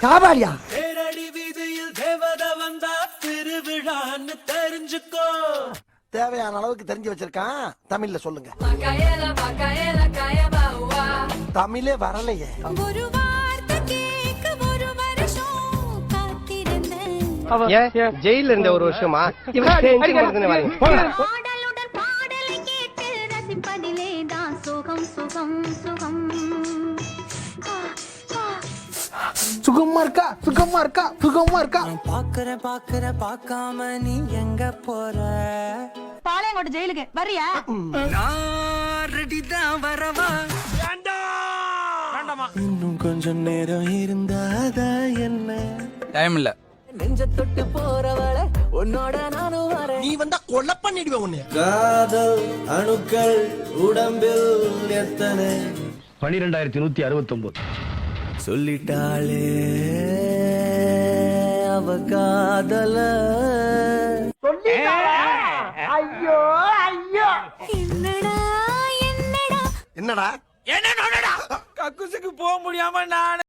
காவாலியா தேரடி வீதியில் தேவத வந்தா திருவிழான்னு தெரிஞ்சுக்கோ. தேவையான அளவுக்கு தெரிஞ்சு வச்சிருக்கான். தமிழ்ல சொல்லுங்க. தமிழே வரலையே. ஜெயில இருந்த ஒரு வருஷமா சுகமா இருக்கா சுகமா இருக்கா சுகமா இருக்கா. பாக்குற பாக்காம நீ எங்க போற? பாளையங்கோட்டை ஜெயிலுக்கு வரியா? நான் ரெடி தான் வரவா. இன்னும் கொஞ்சம் நேரம் இருந்தாதா என்ன? டைம் இல்ல. நெஞ்ச தொட்டு போறவள உன்னோட நானும் வரேன். நீ வந்தா கொலை பண்ணிடுவேன் உன்னை. காதல் அணுக்கள் உடம்பில் எத்தனை? 12169. சொல்லிட்டாளே அவ காதல. ஐயோ ஐயோ. என்னடா கக்குசுக்கு போக முடியாம நான்